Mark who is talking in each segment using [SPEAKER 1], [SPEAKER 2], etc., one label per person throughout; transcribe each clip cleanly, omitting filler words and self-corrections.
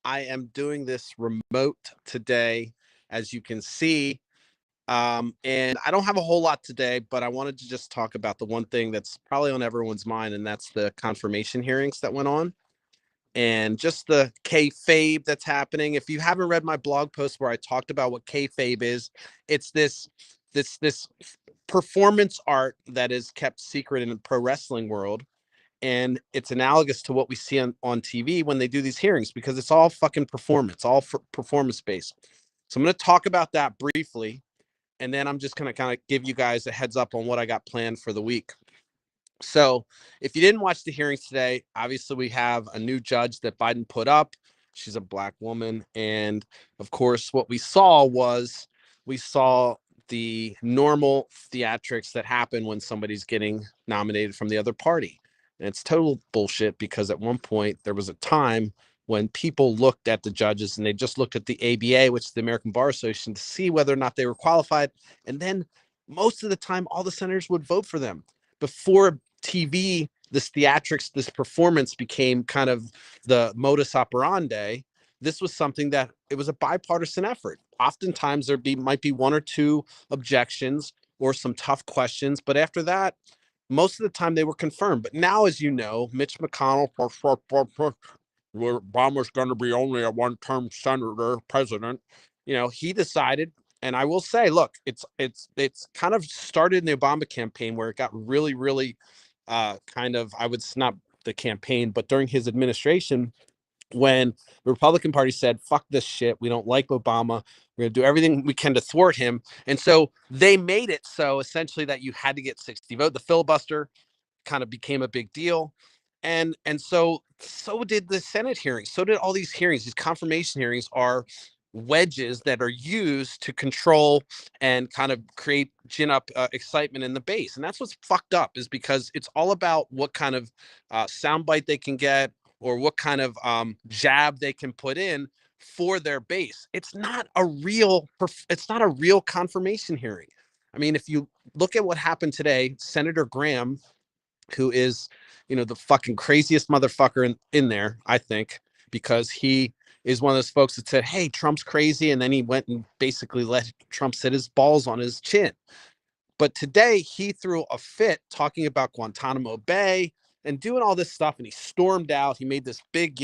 [SPEAKER 1] I am doing this remote today, as you can see. And I don't have a whole lot today, but I wanted to just talk about the one thing that's probably on everyone's mind, and that's the confirmation hearings that went on and just the kayfabe that's happening. If you haven't read my blog post where I talked about what kayfabe is, it's this performance art that is kept secret in the pro wrestling world, and it's analogous to what we see on TV when they do these hearings, because it's all fucking performance, all for performance based. So I'm going to talk about that briefly, and then I'm just going to kind of give you guys a heads up on what I got planned for the week. So if you didn't watch the hearings today, obviously we have a new judge that Biden put up. She's a black woman. And of course, what we saw the normal theatrics that happen when somebody's getting nominated from the other party. And it's total bullshit, because at one point there was a time when people looked at the judges and they just looked at the ABA, which is the American Bar Association, to see whether or not they were qualified. And then most of the time, all the senators would vote for them. Before TV, this theatrics, this performance became kind of the modus operandi. This was something that it was a bipartisan effort. Oftentimes might be one or two objections or some tough questions, but after that, most of the time they were confirmed. But now, as you know, Mitch McConnell, Obama's going to be only a one-term senator president. He decided, and I will say, look, it's kind of started in the Obama campaign, where it got really, really kind of, I would not the campaign, but during his administration, when the Republican Party said, fuck this shit, we don't like Obama, we're going to do everything we can to thwart him. And so they made it so essentially that you had to get 60 votes. The filibuster kind of became a big deal. And so did the Senate hearings. So did all these hearings. These confirmation hearings are wedges that are used to control and kind of gin up excitement in the base. And that's what's fucked up, is because it's all about what kind of soundbite they can get, or what kind of jab they can put in for their base. It's not a real confirmation hearing. I mean, if you look at what happened today, Senator Graham, who is, the fucking craziest motherfucker in there, I think, because he is one of those folks that said, hey, Trump's crazy. And then he went and basically let Trump sit his balls on his chin. But today he threw a fit talking about Guantanamo Bay and doing all this stuff. And he stormed out. He made this big,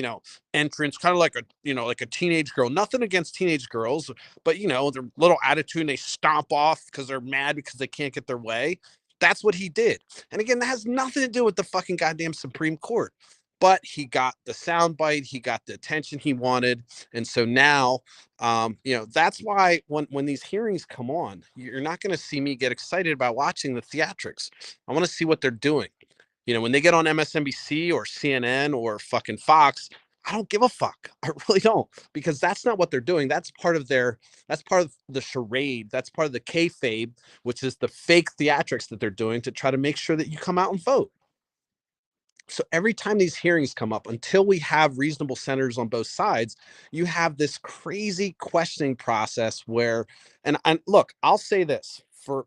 [SPEAKER 1] entrance, kind of like a teenage girl. Nothing against teenage girls, but their little attitude, and they stomp off because they're mad because they can't get their way. That's what he did. And again, that has nothing to do with the fucking goddamn Supreme Court. But he got the soundbite, he got the attention he wanted. And so now, that's why when these hearings come on, you're not going to see me get excited about watching the theatrics. I want to see what they're doing. When they get on MSNBC or CNN or fucking Fox, I don't give a fuck. I really don't, because that's not what they're doing. That's part of the charade. That's part of the kayfabe, which is the fake theatrics that they're doing to try to make sure that you come out and vote. So every time these hearings come up, until we have reasonable senators on both sides, you have this crazy questioning process where, and look, I'll say this for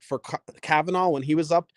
[SPEAKER 1] Kavanaugh, when he was up,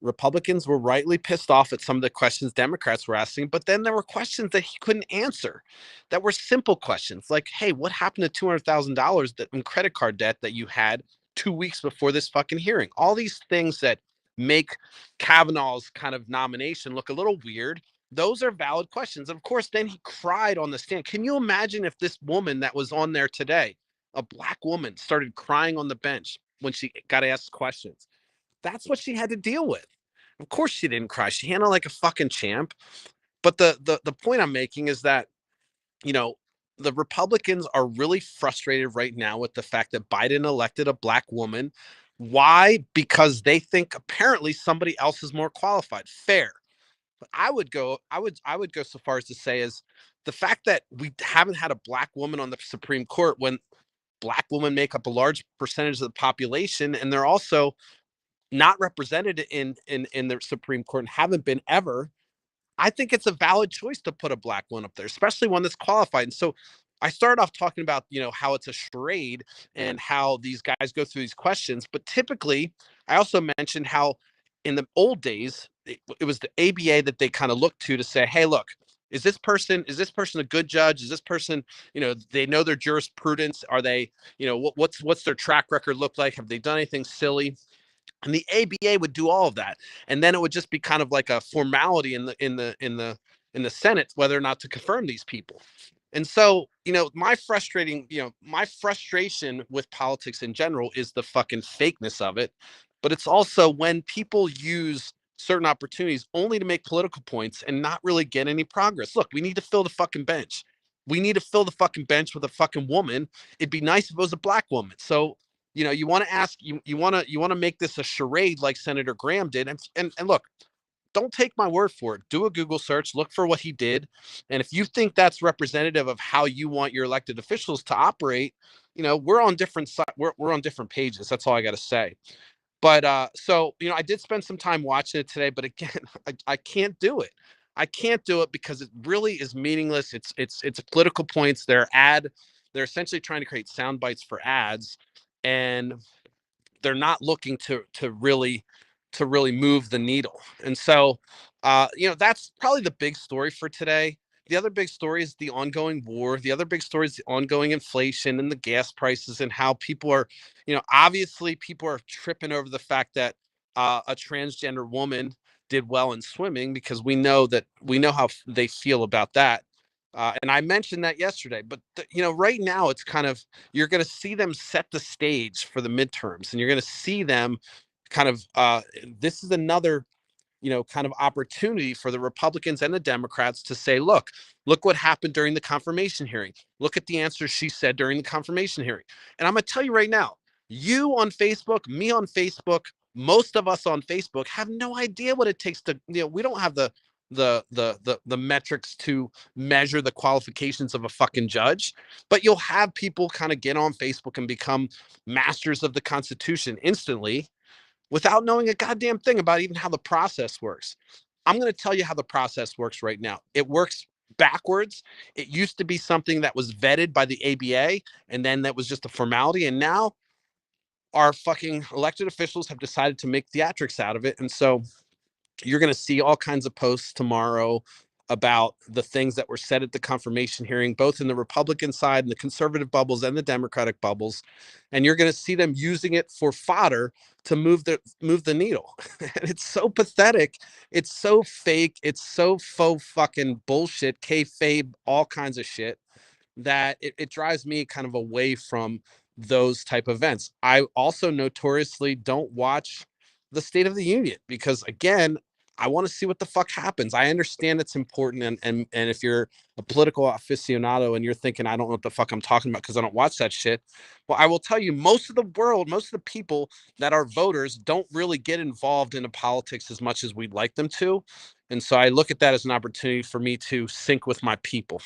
[SPEAKER 1] Republicans were rightly pissed off at some of the questions Democrats were asking, but then there were questions that he couldn't answer that were simple questions like, hey, what happened to $200,000 in credit card debt that you had 2 weeks before this fucking hearing? All these things that make Kavanaugh's kind of nomination look a little weird. Those are valid questions. And of course, then he cried on the stand. Can you imagine if this woman that was on there today, a black woman, started crying on the bench when she got asked questions? That's what she had to deal with. Of course she didn't cry. She handled like a fucking champ. But the point I'm making is that, you know, the Republicans are really frustrated right now with the fact that Biden elected a black woman. Why? Because they think apparently somebody else is more qualified. Fair. But I would go so far as to say is the fact that we haven't had a black woman on the Supreme Court, when black women make up a large percentage of the population, and they're also not represented in the Supreme Court and haven't been ever. I think it's a valid choice to put a black one up there, especially one that's qualified. And so I started off talking about, how it's a charade and how these guys go through these questions. But typically, I also mentioned how in the old days, it was the ABA that they kind of looked to say, hey, look, is this person a good judge? Is this person, they know their jurisprudence? Are they, what's their track record look like? Have they done anything silly? And the ABA would do all of that, and then it would just be kind of like a formality in the Senate whether or not to confirm these people. And so, my frustration with politics in general is the fucking fakeness of it, but it's also when people use certain opportunities only to make political points and not really get any progress. Look, we need to fill the fucking bench. We need to fill the fucking bench with a fucking woman. It'd be nice if it was a black woman. So, you want to ask you want to make this a charade like Senator Graham did, and look, don't take my word for it. Do a Google search, look for what he did, and if you think that's representative of how you want your elected officials to operate, we're on we're on different pages. That's all I got to say. But so I did spend some time watching it today, but again, I can't do it. I can't do it because it really is meaningless. It's political points. They're essentially trying to create sound bites for ads, and they're not looking to really move the needle. And so, that's probably the big story for today. The other big story is the ongoing war. The other big story is the ongoing inflation and the gas prices, and how people are, obviously people are tripping over the fact that a transgender woman did well in swimming, because we know how they feel about that. And I mentioned that yesterday, but right now it's kind of, you're going to see them set the stage for the midterms, and you're going to see them kind of, this is another, kind of opportunity for the Republicans and the Democrats to say, look what happened during the confirmation hearing. Look at the answers she said during the confirmation hearing. And I'm going to tell you right now, you on Facebook, me on Facebook, most of us on Facebook have no idea what it takes to, we don't have the metrics to measure the qualifications of a fucking judge, but you'll have people kind of get on Facebook and become masters of the Constitution instantly without knowing a goddamn thing about even how the process works. I'm going to tell you how the process works right now. It works backwards. It used to be something that was vetted by the ABA, and then that was just a formality. And now our fucking elected officials have decided to make theatrics out of it. And so you're going to see all kinds of posts tomorrow about the things that were said at the confirmation hearing, both in the Republican side and the conservative bubbles and the Democratic bubbles. And you're going to see them using it for fodder to move the needle. And it's so pathetic. It's so fake. It's so faux fucking bullshit, kayfabe, all kinds of shit, that it drives me kind of away from those type of events. I also notoriously don't watch the State of the Union because, again, I want to see what the fuck happens. I understand it's important, and if you're a political aficionado and you're thinking I don't know what the fuck I'm talking about because I don't watch that shit, well, I will tell you, most of the people that are voters don't really get involved into politics as much as we'd like them to, and so I look at that as an opportunity for me to sync with my people.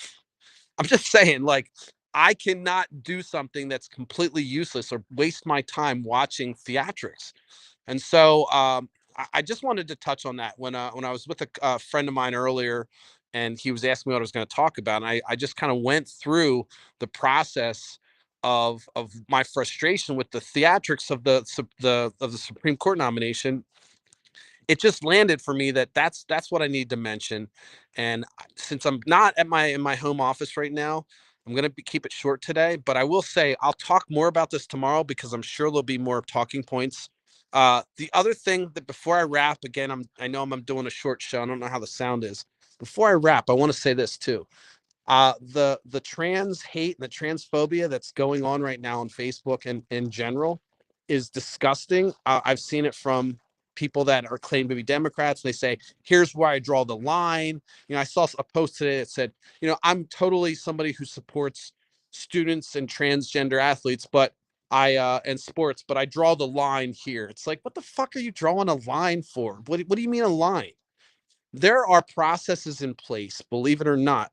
[SPEAKER 1] I'm just saying, like, I cannot do something that's completely useless or waste my time watching theatrics. And so, I just wanted to touch on that when I was with a friend of mine earlier, and he was asking me what I was going to talk about, and I just kind of went through the process of my frustration with the theatrics of the Supreme Court nomination. It just landed for me that that's what I need to mention. And since I'm not at my in my home office right now, I'm gonna keep it short today. But I will say I'll talk more about this tomorrow because I'm sure there'll be more talking points. The other thing that before I wrap, again, I know I'm doing a short show. I don't know how the sound is. Before I wrap, I want to say this too. The trans hate and the transphobia that's going on right now on Facebook and in general is disgusting. I've seen it from people that are claimed to be Democrats. And they say, here's where I draw the line. I saw a post today that said, I'm totally somebody who supports students and transgender athletes, but and sports, but I draw the line here. It's like, what the fuck are you drawing a line for? What do you mean a line? There are processes in place, believe it or not,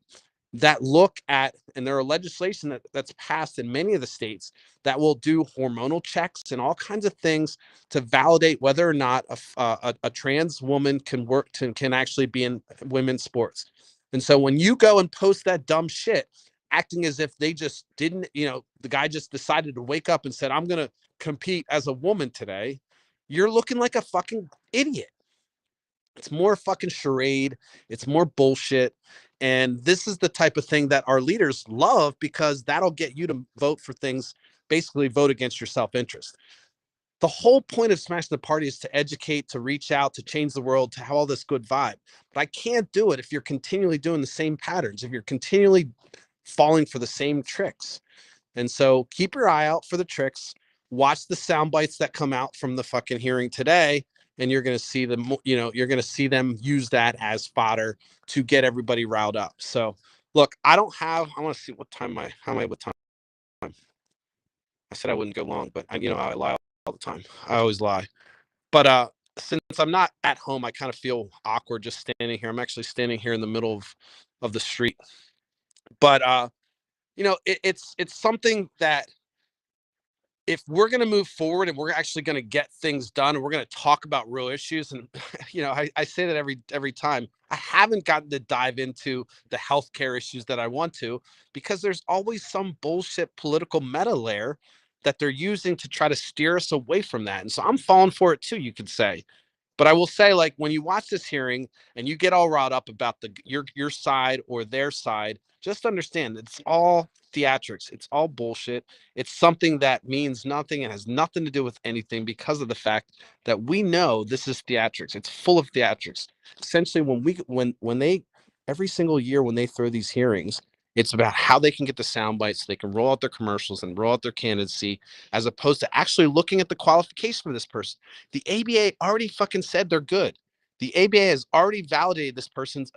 [SPEAKER 1] that look at, and there are legislation that's passed in many of the states that will do hormonal checks and all kinds of things to validate whether or not a trans woman can actually be in women's sports. And so when you go and post that dumb shit, acting as if they just didn't, the guy just decided to wake up and said, I'm going to compete as a woman today, you're looking like a fucking idiot. It's more fucking charade. It's more bullshit. And this is the type of thing that our leaders love, because that'll get you to vote for things, basically vote against your self-interest. The whole point of Smashing the Party is to educate, to reach out, to change the world, to have all this good vibe. But I can't do it if you're continually doing the same patterns, if you're continually falling for the same tricks. And so keep your eye out for the tricks. Watch the sound bites that come out from the fucking hearing today, and you're going to see them. You're going to see them use that as fodder to get everybody riled up. So, look, I don't have. I want to see what time my how am I with time. I said I wouldn't go long, but I lie all the time. I always lie. But since I'm not at home, I kind of feel awkward just standing here. I'm actually standing here in the middle of the street. But it's something that, if we're going to move forward and we're actually going to get things done, and we're going to talk about real issues, and I say that every time, I haven't gotten to dive into the healthcare issues that I want to, because there's always some bullshit political meta layer that they're using to try to steer us away from that. And so I'm falling for it too, you could say. But I will say, like, when you watch this hearing and you get all riled up about your side or their side, just understand it's all theatrics. It's all bullshit. It's something that means nothing and has nothing to do with anything, because of the fact that we know this is theatrics. It's full of theatrics. Essentially, when they every single year when they throw these hearings, it's about how they can get the sound bites so they can roll out their commercials and roll out their candidacy, as opposed to actually looking at the qualification for this person. The ABA already fucking said they're good. The ABA has already validated this person's,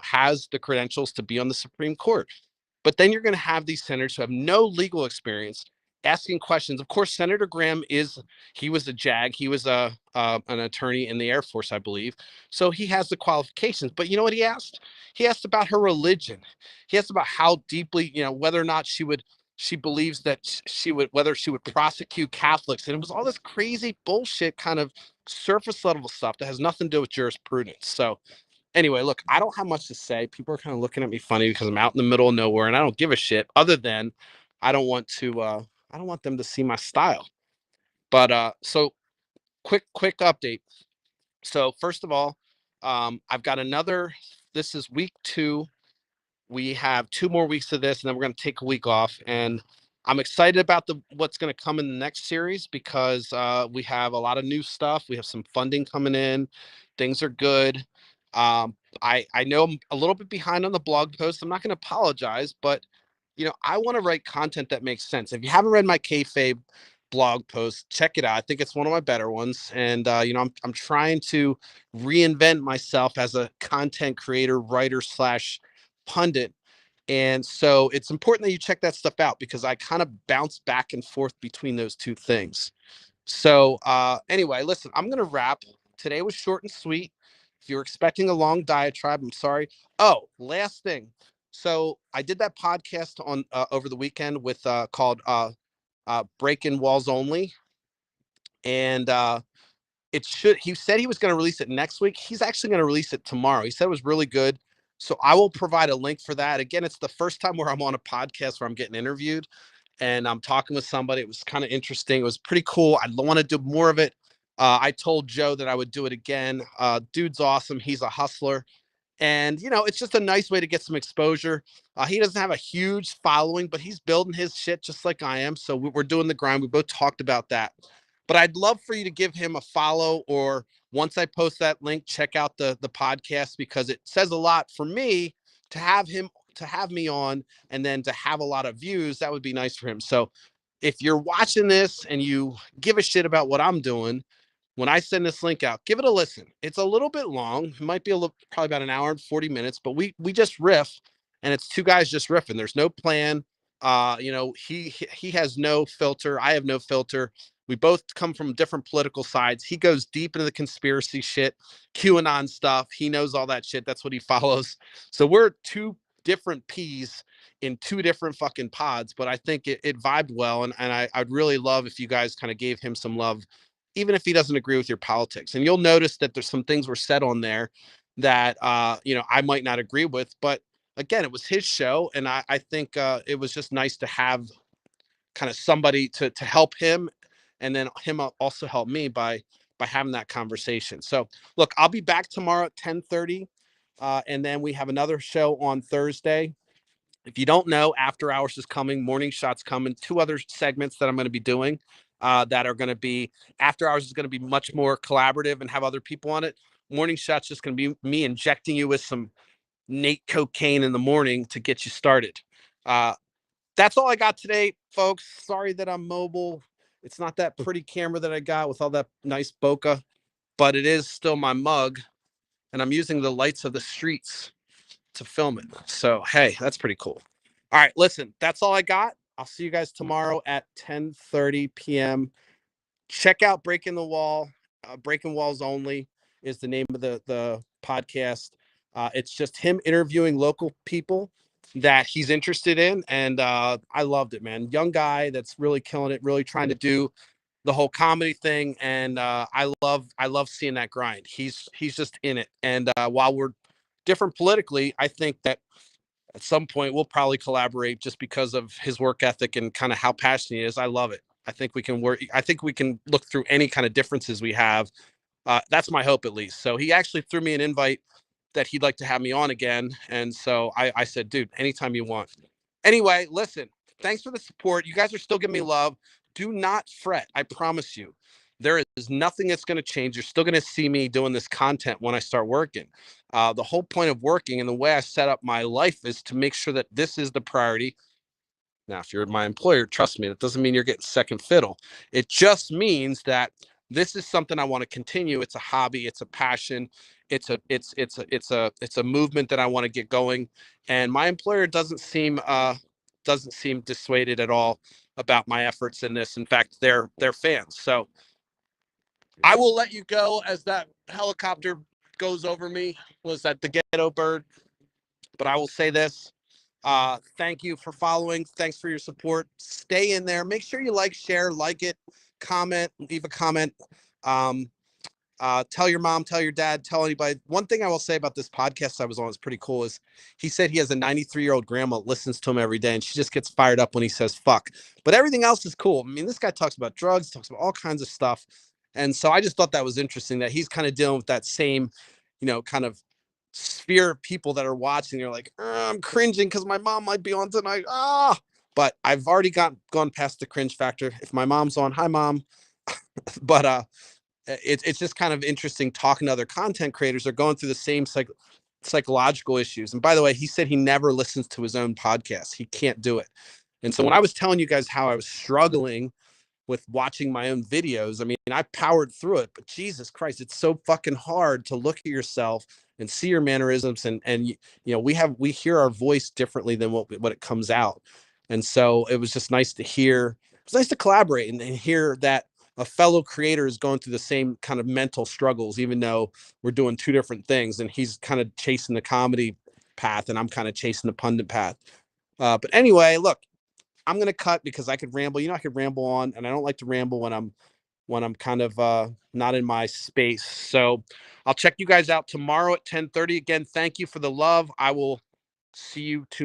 [SPEAKER 1] has the credentials to be on the Supreme Court. But then you're going to have these senators who have no legal experience asking questions. Of course, Senator Graham he was a JAG. He was an attorney in the Air Force, I believe. So he has the qualifications. But you know what he asked? He asked about her religion. He asked about how deeply, whether or not she believes that whether she would prosecute Catholics. And it was all this crazy bullshit, kind of surface level stuff that has nothing to do with jurisprudence. So anyway, look, I don't have much to say. People are kind of looking at me funny because I'm out in the middle of nowhere and I don't give a shit, other than I don't want them to see my style. But so quick update. So first of all, I've got this is week 2. We have 2 more weeks of this, and then we're going to take a week off. And I'm excited about what's going to come in the next series, because we have a lot of new stuff. We have some funding coming in. Things are good. I know I'm a little bit behind on the blog post. I'm not going to apologize, but I want to write content that makes sense. If you haven't read my kayfabe blog post, check it out. I think it's one of my better ones. And I'm trying to reinvent myself as a content creator, writer slash pundit. And so it's important that you check that stuff out, because I kind of bounce back and forth between those two things. So anyway, listen, I'm gonna wrap. Today was short and sweet. If you're expecting a long diatribe, I'm sorry. Oh, last thing. So I did that podcast on over the weekend with called Breaking Walls Only. And he said he was going to release it next week. He's actually going to release it tomorrow. He said it was really good. So I will provide a link for that. Again, it's the first time where I'm on a podcast where I'm getting interviewed and I'm talking with somebody. It was kind of interesting. It was pretty cool. I want to do more of it. I told Joe that I would do it again. Dude's awesome. He's a hustler. And, it's just a nice way to get some exposure. He doesn't have a huge following, but he's building his shit just like I am. So we're doing the grind. We both talked about that. But I'd love for you to give him a follow, or once I post that link, check out the podcast, because it says a lot for me to have me on, and then to have a lot of views. That would be nice for him. So if you're watching this and you give a shit about what I'm doing, when I send this link out, give it a listen. It's a little bit long. It might be probably about an hour and 40 minutes, but we just riff, and it's 2 guys just riffing. There's no plan. He has no filter. I have no filter. We both come from different political sides. He goes deep into the conspiracy shit, QAnon stuff. He knows all that shit. That's what he follows. So we're 2 different peas in 2 different fucking pods, but I think it vibed well. And I'd really love if you guys kind of gave him some love, even if he doesn't agree with your politics. And you'll notice that there's some things were said on there that I might not agree with, but again, it was his show, and I think it was just nice to have kind of somebody to help him, and then him also help me by having that conversation. So look, I'll be back tomorrow at 10:30 And then we have another show on Thursday. If you don't know, After Hours is coming, Morning Shots coming, two other segments that I'm going to be doing that are going to be, After Hours is going to be much more collaborative and have other people on it. Morning Shots just going to be me injecting you with some Nate cocaine in the morning to get you started. That's all I got today, folks. Sorry that I'm mobile. It's not that pretty camera that I got with all that nice bokeh, but it is still my mug, and I'm using the lights of the streets to film it. So, hey, that's pretty cool. All right, listen, that's all I got. I'll see you guys tomorrow at 10:30 p.m. Check out Breaking the Wall. Breaking Walls Only is the name of the podcast. It's just him interviewing local people that he's interested in, and I loved it, man. Young guy that's really killing it, really trying to do the whole comedy thing, and I love seeing that grind. He's just in it, and while we're different politically, I think that at some point we'll probably collaborate just because of his work ethic and kind of how passionate he is. I love it. I think we can work. I think we can look through any kind of differences we have. That's my hope, at least. So he actually threw me an invite that he'd like to have me on again, and so I said, dude, anytime you want. Anyway, listen, thanks for the support. You guys are still giving me love. Do not fret. I promise you, there is nothing that's going to change. You're still going to see me doing this content when I start working. The whole point of working and the way I set up my life is to make sure that this is the priority. Now, if you're my employer, trust me, that doesn't mean you're getting second fiddle. It just means that this is something I want to continue. It's a hobby, it's a passion, it's a movement that I want to get going. And my employer doesn't seem dissuaded at all about my efforts in this. In fact, they're fans. So I will let you go as that helicopter goes over me. Was that the ghetto bird? But I will say this. Thank you for following. Thanks for your support. Stay in there. Make sure you like, share, like it, comment, leave a comment. Um, tell your mom, tell your dad, tell anybody. One thing I will say about this podcast I was on is pretty cool is he said he has a 93-year-old grandma that listens to him every day and she just gets fired up when he says fuck. But everything else is cool. I mean, this guy talks about drugs, talks about all kinds of stuff. And so I just thought that was interesting that he's kind of dealing with that same, kind of sphere of people that are watching. You're like, I'm cringing because my mom might be on tonight. But I've already gone past the cringe factor. If my mom's on, hi mom. But it's just kind of interesting talking to other content creators. They're going through the same psychological issues. And by the way, he said he never listens to his own podcast. He can't do it. And so when I was telling you guys how I was struggling with watching my own videos, I mean, I powered through it, but Jesus Christ, it's so fucking hard to look at yourself and see your mannerisms. And we hear our voice differently than what it comes out. And so it was just nice to hear. It's nice to collaborate and hear that a fellow creator is going through the same kind of mental struggles, even though we're doing two different things. And he's kind of chasing the comedy path, and I'm kind of chasing the pundit path. But anyway, look, I'm gonna cut because I could ramble. I could ramble on, and I don't like to ramble when I'm kind of not in my space. So I'll check you guys out tomorrow at 10:30. Again, thank you for the love. I will see you tomorrow.